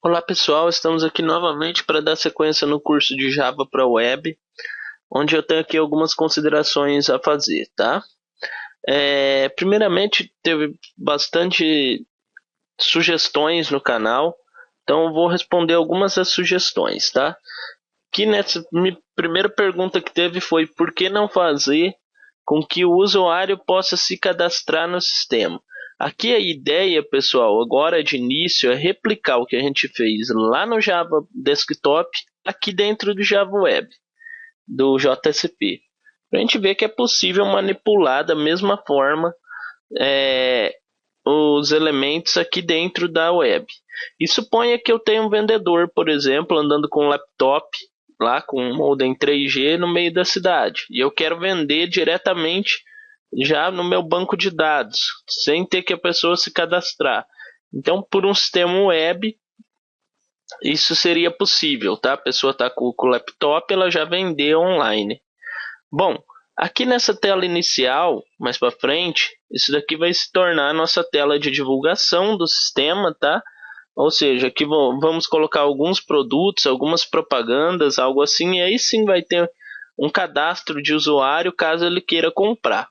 Olá pessoal, estamos aqui novamente para dar sequência no curso de Java para Web, onde eu tenho aqui algumas considerações a fazer, tá? Primeiramente, teve bastante sugestões no canal, então eu vou responder algumas das sugestões, tá? Que nessa primeira pergunta que teve foi por que não fazer com que o usuário possa se cadastrar no sistema? Aqui a ideia, pessoal, agora de início é replicar o que a gente fez lá no Java Desktop aqui dentro do Java Web, do JSP. Para a gente ver que é possível manipular da mesma forma é, os elementos aqui dentro da web. E suponha que eu tenha um vendedor, por exemplo, andando com um laptop lá com um modem 3G no meio da cidade. E eu quero vender diretamente já no meu banco de dados, sem ter que a pessoa se cadastrar. Então, por um sistema web, isso seria possível, tá? A pessoa está com o laptop, ela já vendeu online. Bom, aqui nessa tela inicial, mais para frente, isso daqui vai se tornar a nossa tela de divulgação do sistema, tá? Ou seja, aqui vamos colocar alguns produtos, algumas propagandas, algo assim, e aí sim vai ter um cadastro de usuário caso ele queira comprar.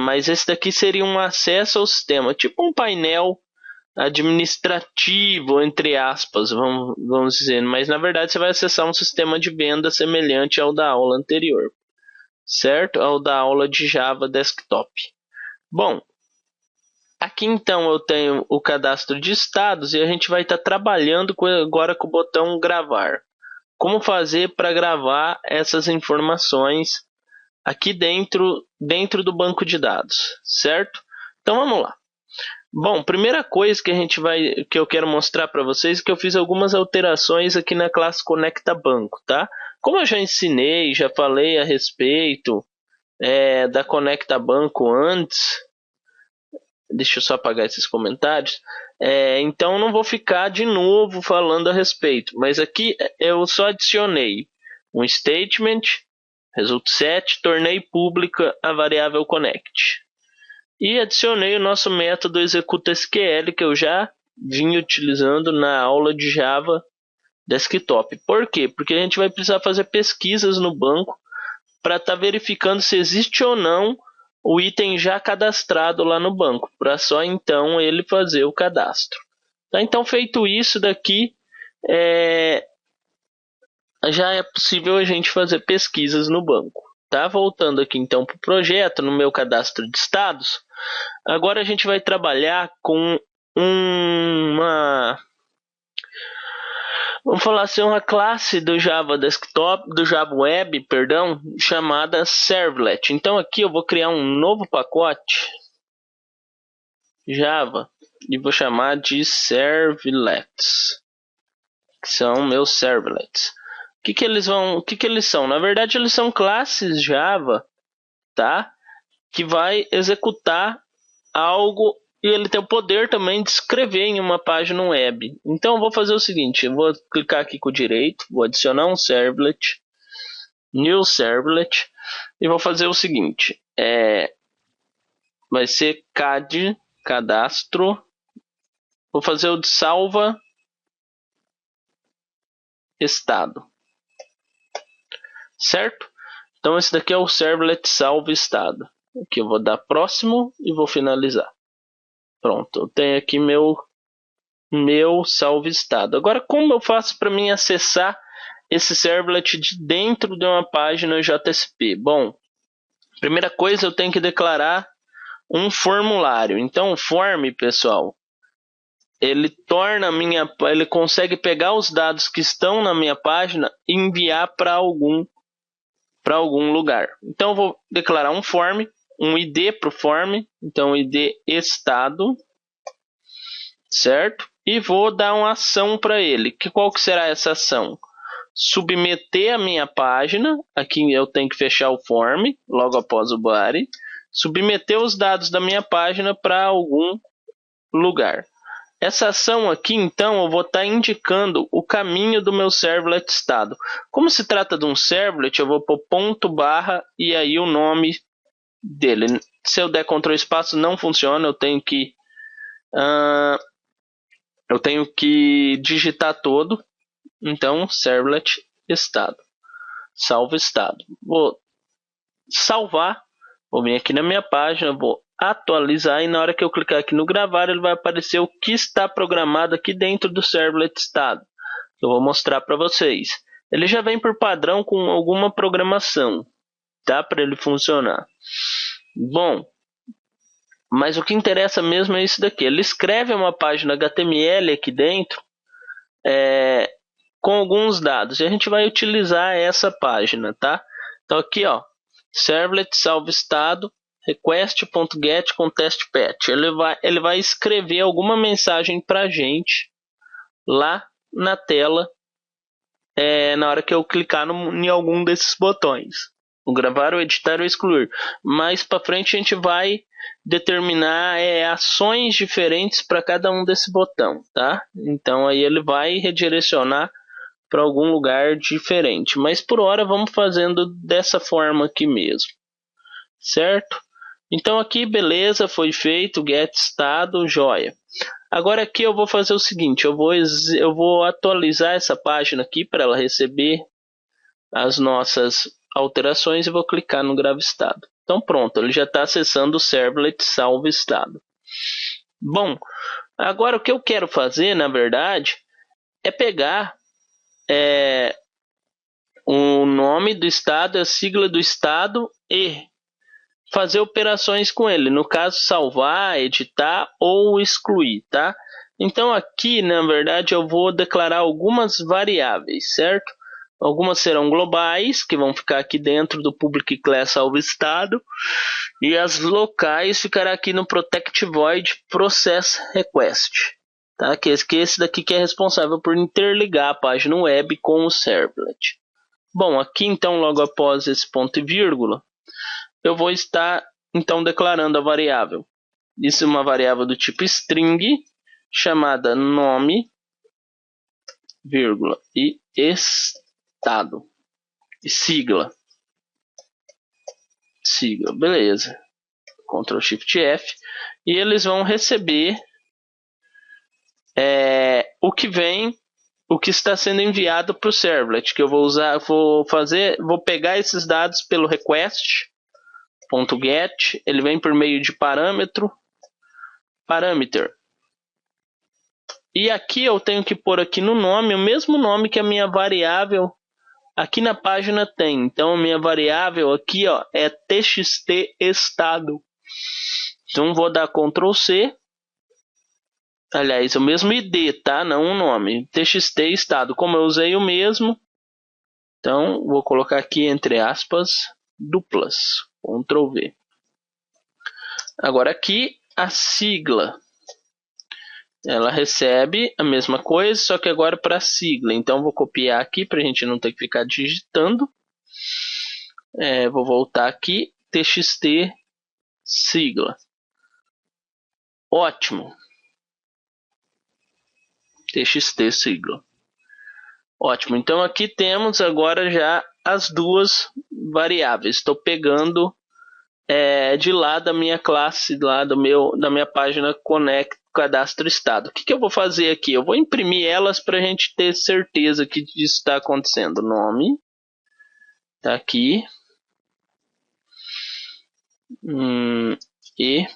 Mas esse daqui seria um acesso ao sistema, tipo um painel administrativo, entre aspas, vamos dizer, mas na verdade você vai acessar um sistema de venda semelhante ao da aula anterior, certo? Ao da aula de Java Desktop. Bom, aqui então eu tenho o cadastro de estados e a gente vai estar trabalhando agora com o botão gravar. Como fazer para gravar essas informações aqui dentro do banco de dados, certo? Então vamos lá. Bom, primeira coisa que eu quero mostrar para vocês é que eu fiz algumas alterações aqui na classe Conecta Banco, tá? Como eu já ensinei, já falei a respeito da Conecta Banco antes, deixa eu só apagar esses comentários. Então não vou ficar de novo falando a respeito, mas aqui eu só adicionei um statement, result set, tornei pública a variável connect. E adicionei o nosso método executa-SQL que eu já vim utilizando na aula de Java Desktop. Por quê? Porque a gente vai precisar fazer pesquisas no banco para estar verificando se existe ou não o item já cadastrado lá no banco, para só então ele fazer o cadastro. Tá? Então, feito isso daqui, é, já é possível a gente fazer pesquisas no banco. Tá? Voltando aqui então para o projeto, no meu cadastro de estados, agora a gente vai trabalhar com uma, vamos falar assim, uma classe do Java Desktop, do Java Web, perdão, chamada Servlet. Então aqui eu vou criar um novo pacote Java e vou chamar de Servlets, que são meus servlets. O que eles são? Na verdade, eles são classes Java, tá? Que vai executar algo e ele tem o poder também de escrever em uma página web. Então eu vou fazer o seguinte, eu vou clicar aqui com o direito, vou adicionar um servlet, new servlet, e vou fazer o seguinte, vai ser cad, cadastro, vou fazer o de salva estado, certo? Então esse daqui é o servlet salva estado. Aqui eu vou dar próximo e vou finalizar. Pronto, eu tenho aqui meu salve estado. Agora, como eu faço para mim acessar esse servlet de dentro de uma página JSP? Bom, primeira coisa eu tenho que declarar um formulário. Então, o form, pessoal, ele consegue pegar os dados que estão na minha página e enviar para algum lugar. Então, eu vou declarar um form, um ID para o form, então ID estado, certo? E vou dar uma ação para ele. Qual que será essa ação? Submeter a minha página, aqui eu tenho que fechar o form, logo após o body, submeter os dados da minha página para algum lugar. Essa ação aqui, então, eu vou estar indicando o caminho do meu servlet estado. Como se trata de um servlet, eu vou pôr ponto barra e aí o nome dele. Se eu der Ctrl espaço, não funciona, eu tenho que eu tenho que digitar todo. Então, servlet estado. Salvo estado. Vou salvar. Vou vir aqui na minha página, vou atualizar e na hora que eu clicar aqui no gravar, ele vai aparecer o que está programado aqui dentro do servlet estado. Eu vou mostrar para vocês. Ele já vem por padrão com alguma programação, tá? Para ele funcionar. Bom, mas o que interessa mesmo é isso daqui. Ele escreve uma página HTML aqui dentro, com alguns dados. E a gente vai utilizar essa página, tá? Então aqui, ó, servlet salvo estado request.get contest patch. Ele vai escrever alguma mensagem para a gente lá na tela, na hora que eu clicar em algum desses botões. O gravar, o editar ou excluir. Mais para frente a gente vai determinar ações diferentes para cada um desse botão, tá? Então aí ele vai redirecionar para algum lugar diferente. Mas por hora vamos fazendo dessa forma aqui mesmo, certo? Então aqui beleza, foi feito, get estado, joia. Agora aqui eu vou fazer o seguinte, eu vou atualizar essa página aqui para ela receber as nossas alterações e vou clicar no grave estado. Então pronto, ele já está acessando o servlet salvo estado. Bom, agora o que eu quero fazer, na verdade, é pegar o nome do estado, a sigla do estado e fazer operações com ele. No caso, salvar, editar ou excluir, tá? Então aqui, na verdade, eu vou declarar algumas variáveis, certo? Algumas serão globais, que vão ficar aqui dentro do public class salvo estado, e as locais ficará aqui no protect void process request, tá? Que esse daqui que é responsável por interligar a página web com o servlet. Bom, aqui então, logo após esse ponto e vírgula, eu vou estar então declarando a variável. Isso é uma variável do tipo string, chamada nome, vírgula, e estado. E sigla. Sigla, beleza. Ctrl Shift F. E eles vão receber o que está sendo enviado para o servlet, que eu vou usar, vou pegar esses dados pelo request.get, ele vem por meio de parameter. E aqui eu tenho que pôr aqui no nome o mesmo nome que a minha variável aqui na página tem. Então a minha variável aqui, ó, é txt estado. Então vou dar Ctrl C. Aliás, o mesmo ID, tá? Não o nome. txt estado. Como eu usei o mesmo, então vou colocar aqui entre aspas duplas. Ctrl V. Agora aqui a sigla. Ela recebe a mesma coisa, só que agora para a sigla. Então vou copiar aqui para a gente não ter que ficar digitando. Vou voltar aqui, txt sigla. Ótimo. txt sigla. Ótimo. Então aqui temos agora já as duas variáveis. Estou pegando de lá da minha classe, lá da minha página Connect Cadastro Estado. O que eu vou fazer aqui? Eu vou imprimir elas para a gente ter certeza que isso está acontecendo. Nome está aqui. E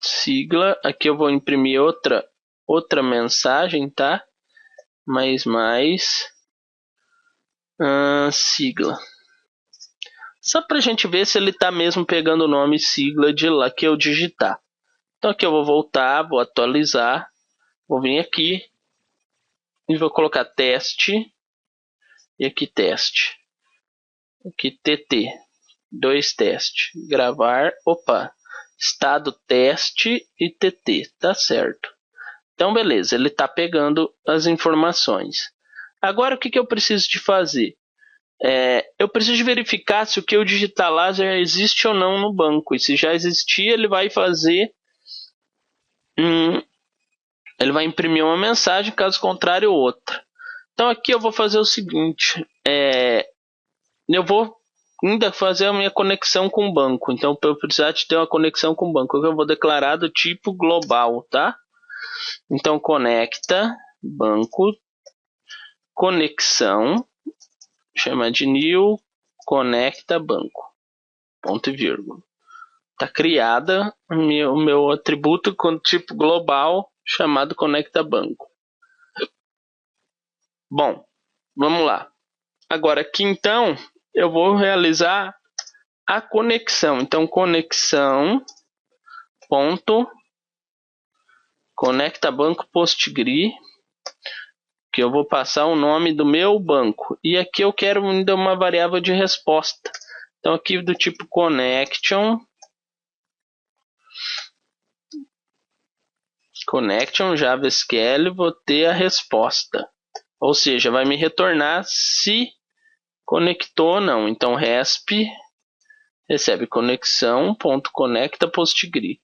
sigla. Aqui eu vou imprimir outra mensagem, tá? Mais sigla. Só para a gente ver se ele está mesmo pegando o nome e sigla de lá que eu digitar. Então aqui eu vou voltar, vou atualizar, vou vir aqui e vou colocar teste e aqui teste. Aqui TT, 2 teste, gravar, estado teste e TT, tá certo. Então beleza, ele está pegando as informações. Agora o que eu preciso de fazer? Eu preciso de verificar se o que eu digitar lá já existe ou não no banco. E se já existir, ele vai fazer... ele vai imprimir uma mensagem, caso contrário, outra. Então aqui eu vou fazer o seguinte. Eu vou ainda fazer a minha conexão com o banco. Então, para eu precisar de ter uma conexão com o banco, eu vou declarar do tipo global, tá? Então, conecta banco, conexão, chama de new conecta banco, ponto e vírgula. Está criada o meu atributo com tipo global chamado conecta banco. Bom, vamos lá. Agora aqui então eu vou realizar a conexão. Então conexão ponto conecta banco postgre, que eu vou passar o nome do meu banco. E aqui eu quero ainda uma variável de resposta. Então aqui do tipo connection JavaSQL, vou ter a resposta. Ou seja, vai me retornar se conectou ou não. Então resp recebe conexão.conecta postgre.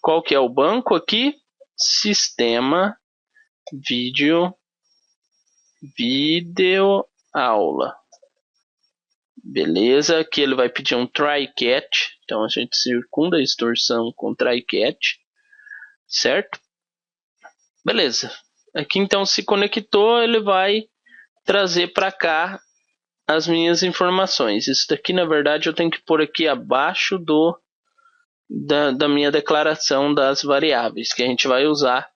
Qual que é o banco aqui? Sistema vídeo aula. Beleza, aqui ele vai pedir um try catch. Então a gente circunda a extorsão com try catch, certo? Beleza. Aqui então se conectou, ele vai trazer para cá as minhas informações. Isso daqui na verdade eu tenho que pôr aqui abaixo da minha declaração das variáveis, que a gente vai usar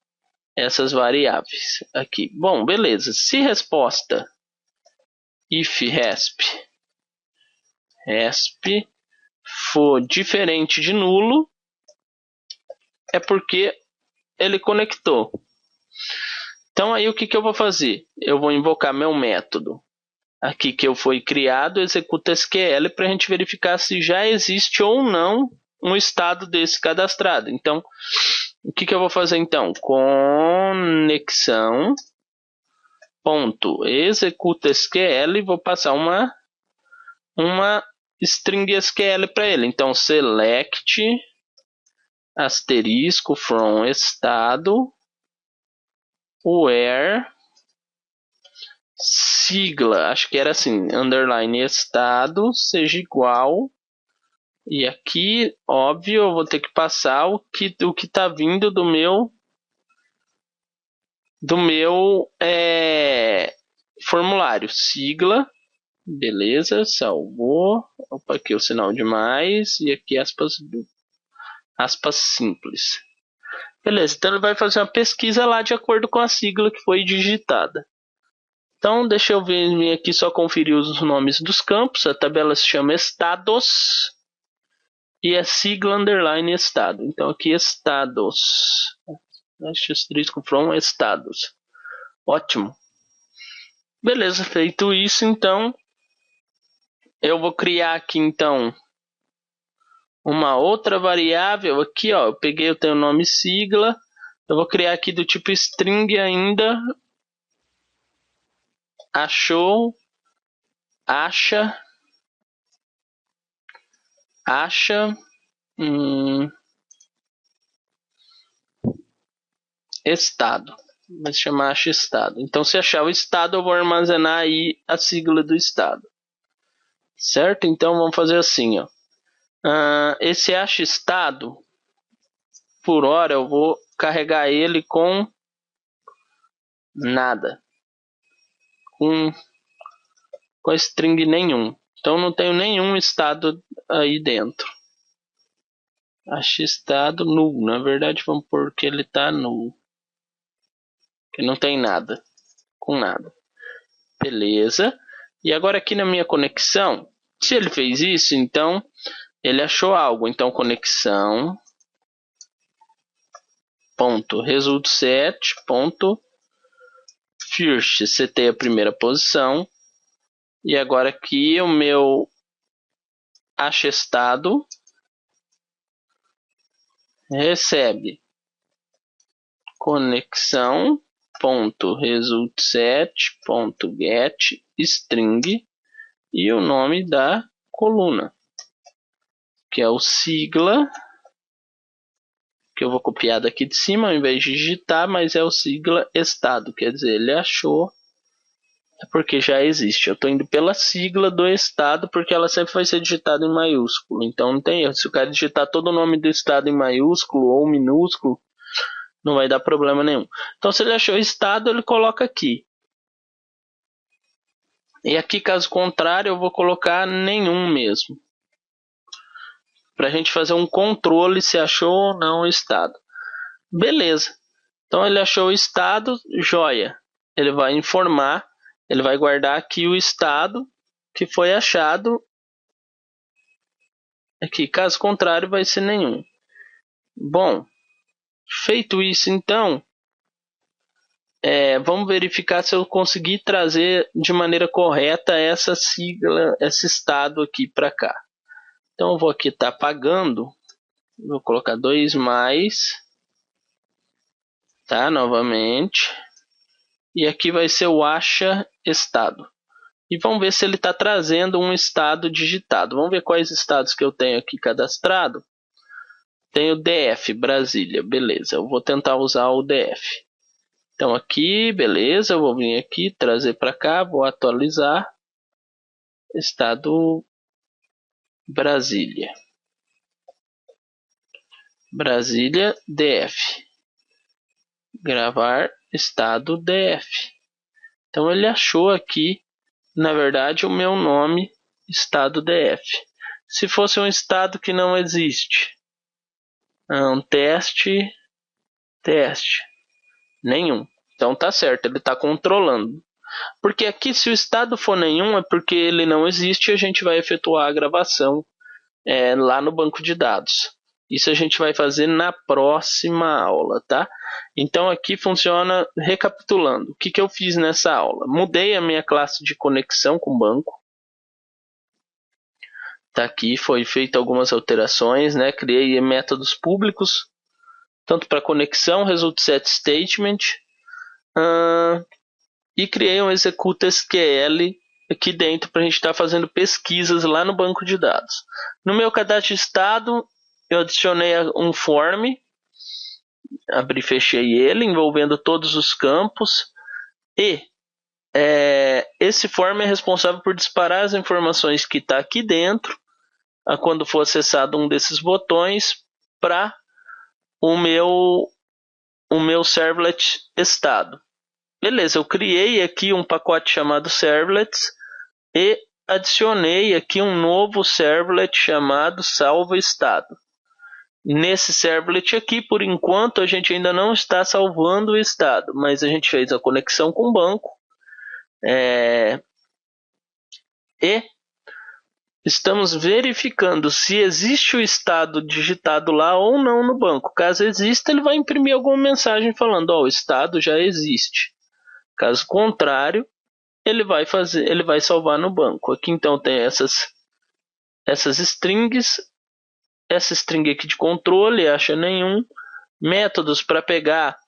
essas variáveis aqui. Bom, beleza. Se resposta if resp for diferente de nulo, é porque ele conectou. Então aí o que eu vou fazer? Eu vou invocar meu método aqui que eu fui criado, executa SQL, para a gente verificar se já existe ou não um estado desse cadastrado. Então, o que eu vou fazer então? Conexão ponto executa SQL, vou passar uma string SQL para ele. Então, select asterisco from estado where sigla, acho que era assim, underline estado seja igual, e aqui, óbvio, eu vou ter que passar o que está vindo do meu formulário, sigla, beleza, salvou, opa, aqui o sinal de mais, e aqui aspas simples. Beleza, então ele vai fazer uma pesquisa lá de acordo com a sigla que foi digitada. Então, deixa eu vir aqui só conferir os nomes dos campos. A tabela se chama estados e é sigla underline estado. Então, aqui estados. Asterisco from estados. Ótimo. Beleza, feito isso, então, eu vou criar aqui, então, uma outra variável. Aqui, ó, eu peguei o teu nome sigla. Eu vou criar aqui do tipo string ainda. Achou, acha, estado. Vai se chamar acha estado. Então, se achar o estado, eu vou armazenar aí a sigla do estado. Certo? Então, vamos fazer assim, ó. Esse acha estado, por hora, eu vou carregar ele com nada. Com string nenhum. Então, não tenho nenhum estado aí dentro. Acha estado null. Na verdade, vamos pôr que ele está null. Que não tem nada. Com nada. Beleza. E agora aqui na minha conexão, se ele fez isso, então ele achou algo. Então conexão ponto result set ponto first, setei a primeira posição. E agora aqui o meu acha estado recebe conexão ponto result set ponto get string e o nome da coluna, que é o sigla, que eu vou copiar daqui de cima ao invés de digitar, mas é o sigla estado, quer dizer, ele achou é porque já existe. Eu estou indo pela sigla do estado, porque ela sempre vai ser digitada em maiúsculo. Então não tem erro. Se o cara digitar todo o nome do estado em maiúsculo ou minúsculo, não vai dar problema nenhum. Então se ele achou estado, ele coloca aqui. E aqui, caso contrário, eu vou colocar nenhum mesmo. Para a gente fazer um controle se achou ou não o estado. Beleza. Então ele achou o estado, joia. Ele vai informar, ele vai guardar aqui o estado que foi achado. Aqui, caso contrário, vai ser nenhum. Bom, feito isso então, vamos verificar se eu consegui trazer de maneira correta essa sigla, esse estado aqui para cá. Então eu vou aqui estar apagando, vou colocar 2 mais, tá? Novamente. E aqui vai ser o acha estado. E vamos ver se ele está trazendo um estado digitado. Vamos ver quais estados que eu tenho aqui cadastrado. Tenho DF, Brasília, beleza. Eu vou tentar usar o DF. Então aqui, beleza, eu vou vir aqui, trazer para cá, vou atualizar. Estado Brasília. Brasília, DF. Gravar estado DF. Então ele achou aqui, na verdade, o meu nome, estado DF. Se fosse um estado que não existe, teste, nenhum. Então tá certo, ele está controlando. Porque aqui, se o estado for nenhum, é porque ele não existe e a gente vai efetuar a gravação lá no banco de dados. Isso a gente vai fazer na próxima aula, tá? Então aqui funciona, recapitulando, o que eu fiz nessa aula? Mudei a minha classe de conexão com o banco. Tá aqui, foi feita algumas alterações, né? Criei métodos públicos, tanto para conexão, result set statement, e criei um execute SQL aqui dentro para a gente estar fazendo pesquisas lá no banco de dados. No meu cadastro de estado, eu adicionei um form, abri e fechei ele, envolvendo todos os campos, e esse form é responsável por disparar as informações que está aqui dentro, quando for acessado um desses botões, para o meu servlet estado. Beleza, eu criei aqui um pacote chamado servlets e adicionei aqui um novo servlet chamado salva estado. Nesse servlet aqui, por enquanto, a gente ainda não está salvando o estado, mas a gente fez a conexão com o banco e estamos verificando se existe o estado digitado lá ou não no banco. Caso exista, ele vai imprimir alguma mensagem falando: o estado já existe. Caso contrário, ele vai salvar no banco. Aqui então tem essas strings, essa string aqui de controle, acha nenhum, métodos para pegar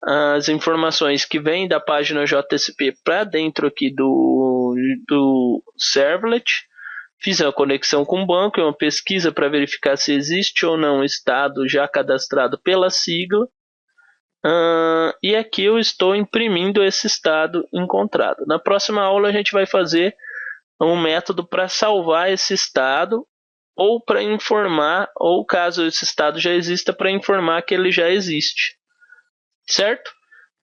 as informações que vêm da página JSP para dentro aqui do servlet. Fiz uma conexão com o banco, uma pesquisa para verificar se existe ou não estado já cadastrado pela sigla. E aqui eu estou imprimindo esse estado encontrado. Na próxima aula a gente vai fazer um método para salvar esse estado ou para informar, ou caso esse estado já exista, para informar que ele já existe. Certo?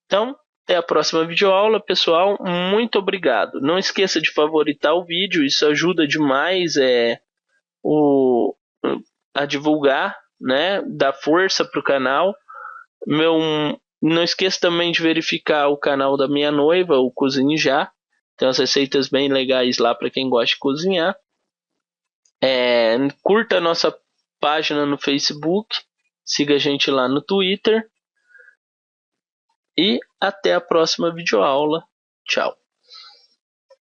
Então, até a próxima videoaula, pessoal. Muito obrigado. Não esqueça de favoritar o vídeo, isso ajuda demais a divulgar, né? Dar força para o canal. Não esqueça também de verificar o canal da minha noiva, o Cozinhe Já. Tem umas receitas bem legais lá para quem gosta de cozinhar. Curta a nossa página no Facebook, siga a gente lá no Twitter. E até a próxima videoaula. Tchau.